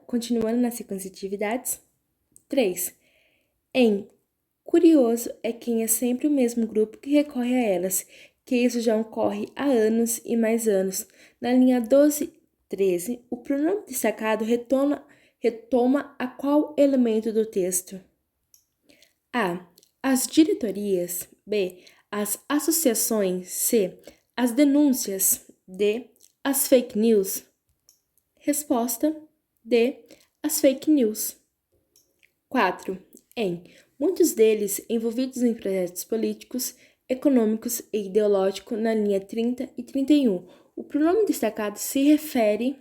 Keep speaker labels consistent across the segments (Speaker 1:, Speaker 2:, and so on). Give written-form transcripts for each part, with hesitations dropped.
Speaker 1: Continuando na sequência de atividades. 3. Em curioso é quem é sempre o mesmo grupo que recorre a elas, que isso já ocorre há anos e mais anos. Na linha 12, 13, o pronome destacado retoma a qual elemento do texto? A. As diretorias. B. As associações. C. As denúncias. D. As fake news. Resposta D. As fake news. 4. Em muitos deles envolvidos em projetos políticos, econômicos e ideológicos na linha 30 e 31. O pronome destacado se refere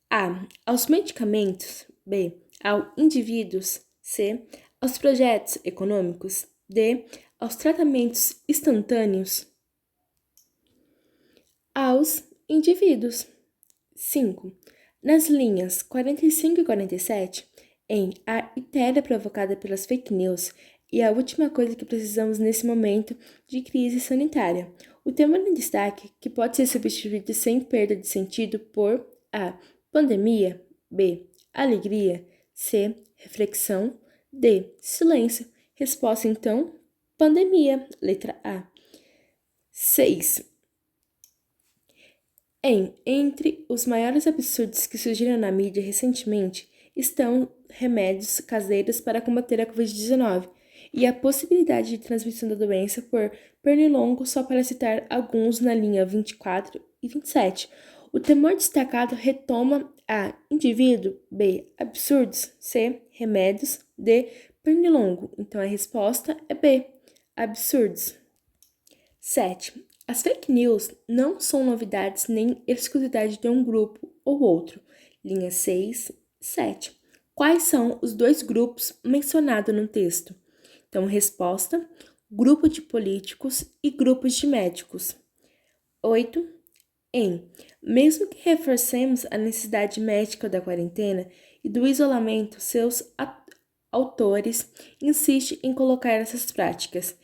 Speaker 1: a. Aos medicamentos. B. Aos indivíduos. C. Aos projetos econômicos. D. Aos tratamentos instantâneos. Aos indivíduos. 5. Nas linhas 45 e 47, em a histeria provocada pelas fake news e a última coisa que precisamos nesse momento de crise sanitária. O tema em destaque, que pode ser substituído sem perda de sentido por A. Pandemia. B. Alegria. C. Reflexão. D. Silêncio. Resposta, então, pandemia. Letra A. 6. Entre os maiores absurdos que surgiram na mídia recentemente estão remédios caseiros para combater a Covid-19 e a possibilidade de transmissão da doença por pernilongo, só para citar alguns na linha 24 e 27. O temor destacado retoma a indivíduo, B. Absurdos, C. Remédios, D. Pernilongo. Então a resposta é B. Absurdos. 7. As fake news não são novidades nem exclusividade de um grupo ou outro. Linha 6, 7. Quais são os dois grupos mencionados no texto? Então, resposta: grupo de políticos e grupos de médicos. 8. Mesmo que reforcemos a necessidade médica da quarentena e do isolamento, seus autores insistem em colocar essas práticas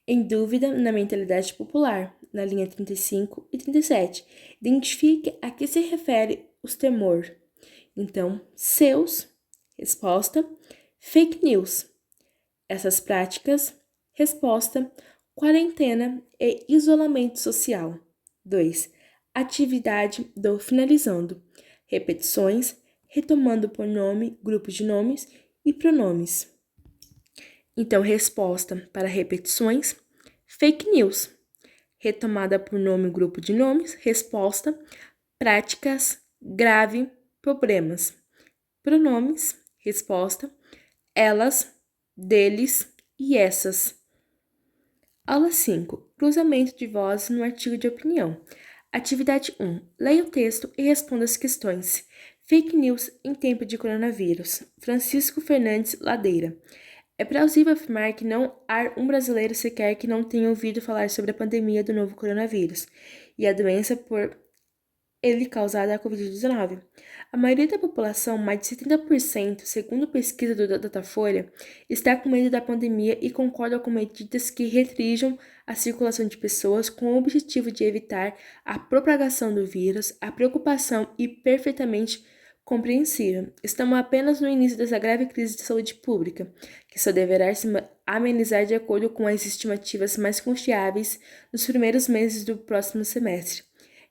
Speaker 1: em dúvida na mentalidade popular, na linha 35 e 37. Identifique a que se refere os temor. Então, seus, resposta, fake news. Essas práticas, resposta, quarentena e isolamento social. 2. Atividade do finalizando. Repetições, retomando por nome, grupos de nomes e pronomes. Então, resposta para repetições, fake news. Retomada por nome, grupo de nomes. Resposta, práticas, grave, problemas. Pronomes, resposta, elas, deles e essas. Aula 5. Cruzamento de vozes no artigo de opinião. Atividade 1. Leia o texto e responda as questões. Fake news em tempo de coronavírus. Francisco Fernandes Ladeira. É plausível afirmar que não há um brasileiro sequer que não tenha ouvido falar sobre a pandemia do novo coronavírus e a doença por ele causada a Covid-19. A maioria da população, mais de 70%, segundo pesquisa do Datafolha, está com medo da pandemia e concorda com medidas que restringam a circulação de pessoas com o objetivo de evitar a propagação do vírus. A preocupação é perfeitamente compreensível. Estamos apenas no início dessa grave crise de saúde pública, que só deverá se amenizar de acordo com as estimativas mais confiáveis nos primeiros meses do próximo semestre.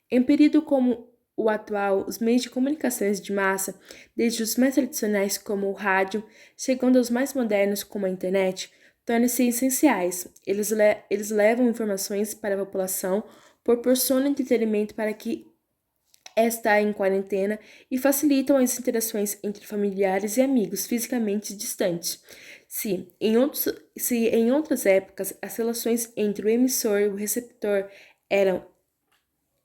Speaker 1: Em um período como o atual, os meios de comunicações de massa, desde os mais tradicionais como o rádio, chegando aos mais modernos como a internet, tornam-se essenciais. Eles levam informações para a população, proporcionam entretenimento para que está em quarentena e facilitam as interações entre familiares e amigos fisicamente distantes. Se em outras épocas as relações entre o emissor e o receptor eram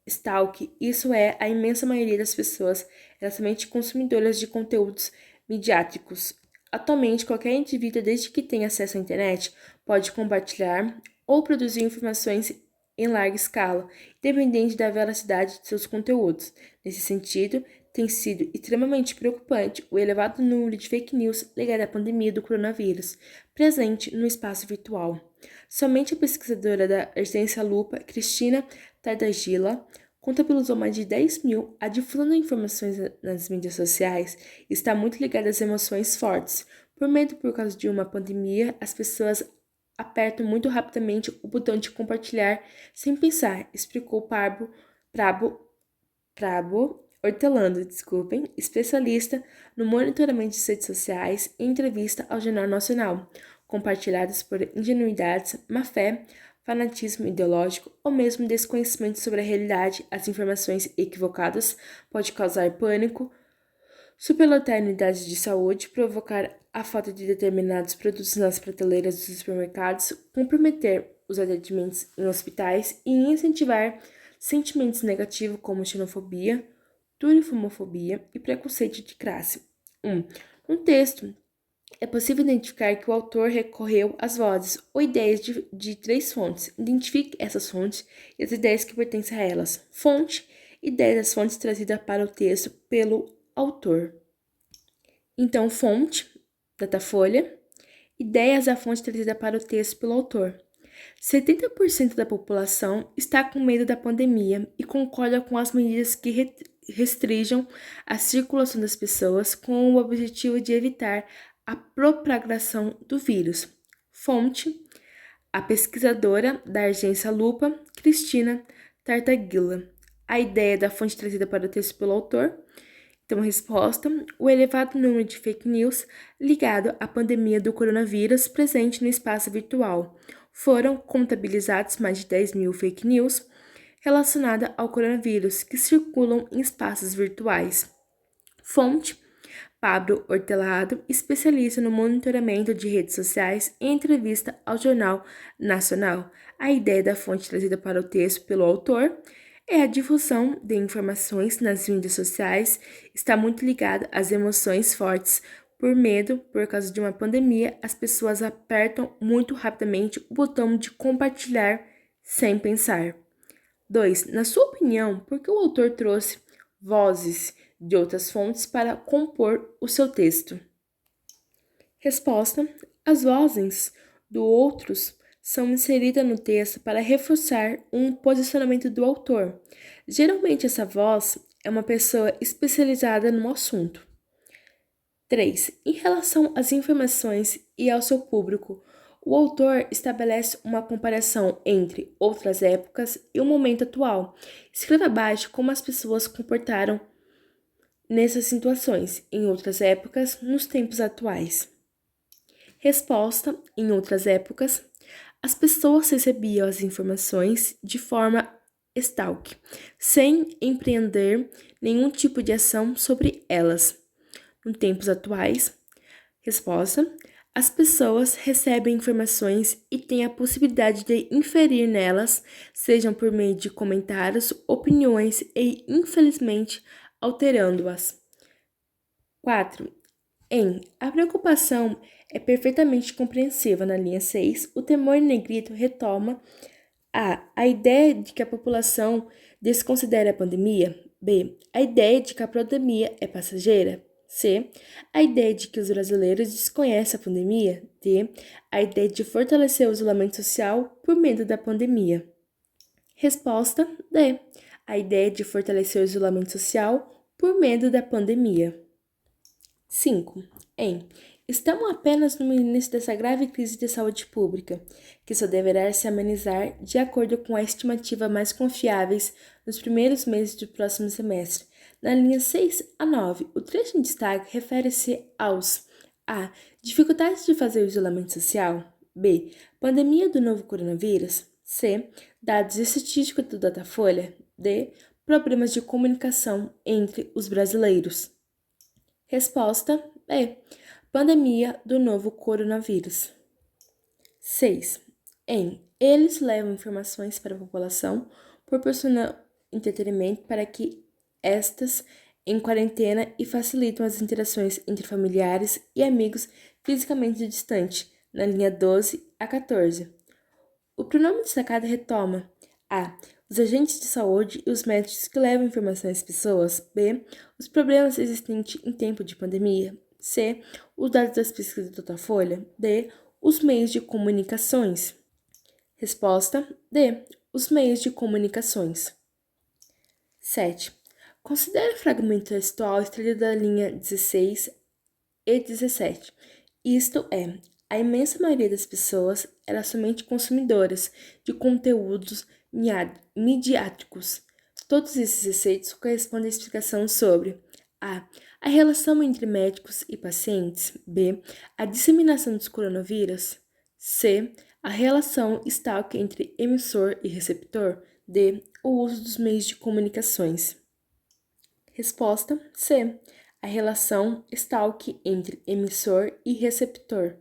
Speaker 1: stalk, isso é, a imensa maioria das pessoas eram somente consumidoras de conteúdos midiáticos. Atualmente, qualquer indivíduo, desde que tenha acesso à internet, pode compartilhar ou produzir informações em larga escala, independente da veracidade de seus conteúdos. Nesse sentido, tem sido extremamente preocupante o elevado número de fake news ligado à pandemia do coronavírus, presente no espaço virtual. Somente a pesquisadora da Agência Lupa, Cristina Tardagila, contabilizou mais de 10 mil, a difusão de informações nas mídias sociais está muito ligada às emoções fortes. Por medo por causa de uma pandemia, as pessoas apertam muito rapidamente o botão de compartilhar sem pensar, explicou Prabo Hortelano, especialista no monitoramento de redes sociais, em entrevista ao Jornal Nacional, compartilhadas por ingenuidades, má-fé, fanatismo ideológico ou mesmo desconhecimento sobre a realidade. As informações equivocadas podem causar pânico, superlotar unidades de saúde, provocar a falta de determinados produtos nas prateleiras dos supermercados, comprometer os atendimentos em hospitais e incentivar sentimentos negativos como xenofobia, turifomofobia e preconceito de classe. 1. No texto, é possível identificar que o autor recorreu às vozes ou ideias de 3 fontes. Identifique essas fontes e as ideias que pertencem a elas. Fonte, ideia das fontes trazidas para o texto pelo autor. Então, fonte, Datafolha, ideias da fonte trazida para o texto pelo autor. 70% da população está com medo da pandemia e concorda com as medidas que restringam a circulação das pessoas com o objetivo de evitar a propagação do vírus. Fonte, a pesquisadora da agência Lupa, Cristina Tartaguila. A ideia da fonte trazida para o texto pelo autor. Então, resposta: o elevado número de fake news ligado à pandemia do coronavírus presente no espaço virtual. Foram contabilizados mais de 10 mil fake news relacionadas ao coronavírus que circulam em espaços virtuais. Fonte: Pablo Hortelado, especialista no monitoramento de redes sociais, em entrevista ao Jornal Nacional. A ideia da fonte trazida para o texto pelo autor é a difusão de informações nas mídias sociais, está muito ligada às emoções fortes. Por medo, por causa de uma pandemia, as pessoas apertam muito rapidamente o botão de compartilhar sem pensar. 2. Na sua opinião, por que o autor trouxe vozes de outras fontes para compor o seu texto? Resposta: as vozes do outros são inseridas no texto para reforçar um posicionamento do autor. Geralmente, essa voz é uma pessoa especializada no assunto. 3. Em relação às informações e ao seu público, o autor estabelece uma comparação entre outras épocas e o momento atual. Escreva abaixo como as pessoas se comportaram nessas situações, em outras épocas, nos tempos atuais. Resposta: em outras épocas, as pessoas recebiam as informações de forma stalk, sem empreender nenhum tipo de ação sobre elas. Nos tempos atuais, resposta: as pessoas recebem informações e têm a possibilidade de inferir nelas, sejam por meio de comentários, opiniões e, infelizmente, alterando-as. 4. A preocupação é perfeitamente compreensiva. Na linha 6, o temor em negrito retoma a ideia de que a população desconsidera a pandemia. B. A ideia de que a pandemia é passageira. C. A ideia de que os brasileiros desconhecem a pandemia. D. A ideia de fortalecer o isolamento social por medo da pandemia. Resposta: D. A ideia de fortalecer o isolamento social por medo da pandemia. 5. Estamos apenas no início dessa grave crise de saúde pública, que só deverá se amenizar de acordo com a estimativa mais confiáveis nos primeiros meses do próximo semestre. Na linha 6 a 9, o trecho em destaque refere-se aos A. Dificuldades de fazer o isolamento social. B. Pandemia do novo coronavírus. C. Dados estatísticos do Datafolha. D. Problemas de comunicação entre os brasileiros. Resposta: B. Pandemia do novo coronavírus. 6. Eles levam informações para a população, proporcionando entretenimento para que estas em quarentena e facilitam as interações entre familiares e amigos fisicamente distantes, na linha 12 a 14. O pronome destacado retoma A. Os agentes de saúde e os médicos que levam informação às pessoas. B. Os problemas existentes em tempo de pandemia. C. Os dados das pesquisas do Datafolha. D. Os meios de comunicações. Resposta: D. Os meios de comunicações. 7. Considere o fragmento textual extraído da linha 16 e 17. Isto é, a imensa maioria das pessoas era somente consumidoras de conteúdos midiáticos. Todos esses efeitos correspondem à explicação sobre a. A relação entre médicos e pacientes. B. A disseminação dos coronavírus. C. A relação stalk entre emissor e receptor. D. O uso dos meios de comunicações. Resposta C. A relação stalk entre emissor e receptor.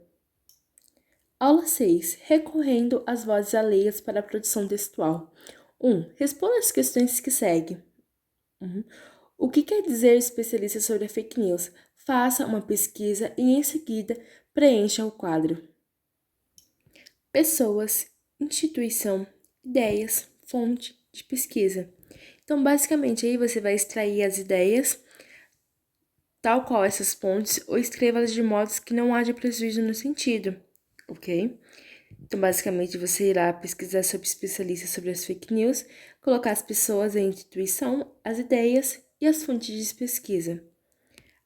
Speaker 1: Aula 6. Recorrendo às vozes alheias para a produção textual. 1. Responda as questões que seguem. O que quer dizer especialista sobre a fake news? Faça uma pesquisa e, em seguida, preencha o quadro. Pessoas, instituição, ideias, fonte de pesquisa. Então, basicamente, aí você vai extrair as ideias, tal qual essas fontes, ou escreva-las de modo que não haja prejuízo no sentido, ok? Então, basicamente, você irá pesquisar sobre especialistas sobre as fake news, colocar as pessoas, a instituição, as ideias e as fontes de pesquisa.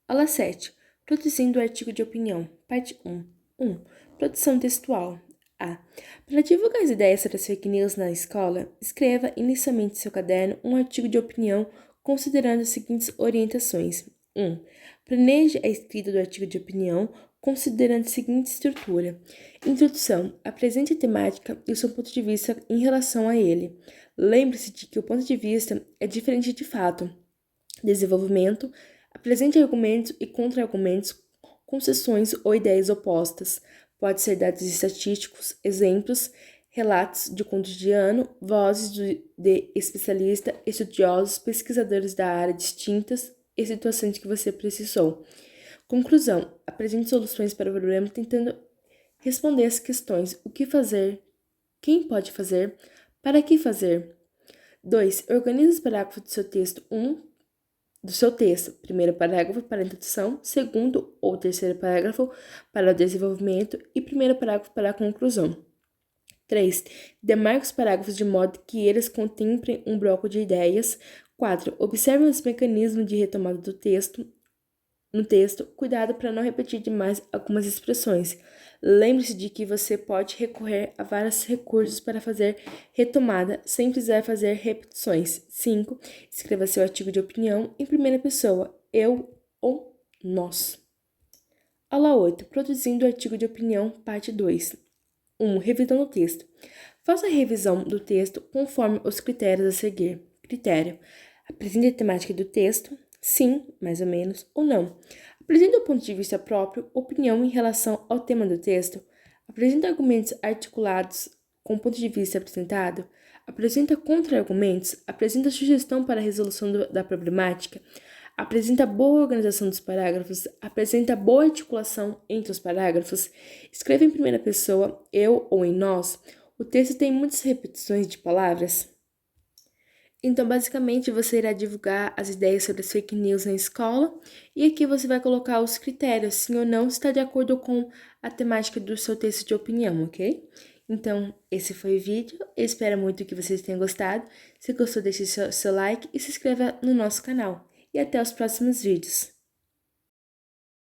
Speaker 1: Aula 7. Produzindo o artigo de opinião. Parte 1. 1. Produção textual. A. Para divulgar as ideias sobre as fake news na escola, escreva inicialmente em seu caderno um artigo de opinião considerando as seguintes orientações. 1. Planeje a escrita do artigo de opinião considerando a seguinte estrutura. Introdução. Apresente a temática e o seu ponto de vista em relação a ele. Lembre-se de que o ponto de vista é diferente de fato. Desenvolvimento. Apresente argumentos e contra-argumentos, concessões ou ideias opostas. Pode ser dados estatísticos, exemplos, relatos de cotidiano, vozes de especialistas, estudiosos, pesquisadores da área distintas e situações que você precisou. Conclusão. Apresente soluções para o problema tentando responder as questões: o que fazer, quem pode fazer, para que fazer. 2. Organize os parágrafos do seu texto. Primeiro parágrafo para a introdução, segundo ou terceiro parágrafo para o desenvolvimento e primeiro parágrafo para a conclusão. 3. Demarque os parágrafos de modo que eles contemplem um bloco de ideias. 4. Observe os mecanismos de retomada do texto. No texto, cuidado para não repetir demais algumas expressões. Lembre-se de que você pode recorrer a vários recursos para fazer retomada sem precisar fazer repetições. 5. Escreva seu artigo de opinião em primeira pessoa, eu ou nós. Aula 8. Produzindo o artigo de opinião, parte 2. 1. Revisão do texto. Faça a revisão do texto conforme os critérios a seguir. Critério. Apresente a temática do texto. Sim, mais ou menos, ou não. Apresenta o ponto de vista próprio, opinião em relação ao tema do texto. Apresenta argumentos articulados com o ponto de vista apresentado. Apresenta contra-argumentos. Apresenta sugestão para a resolução da problemática. Apresenta boa organização dos parágrafos. Apresenta boa articulação entre os parágrafos. Escreva em primeira pessoa, eu ou em nós. O texto tem muitas repetições de palavras. Então, basicamente, você irá divulgar as ideias sobre as fake news na escola e aqui você vai colocar os critérios, sim ou não, se está de acordo com a temática do seu texto de opinião, ok? Então, esse foi o vídeo. Eu espero muito que vocês tenham gostado. Se gostou, deixe seu like e se inscreva no nosso canal. E até os próximos vídeos.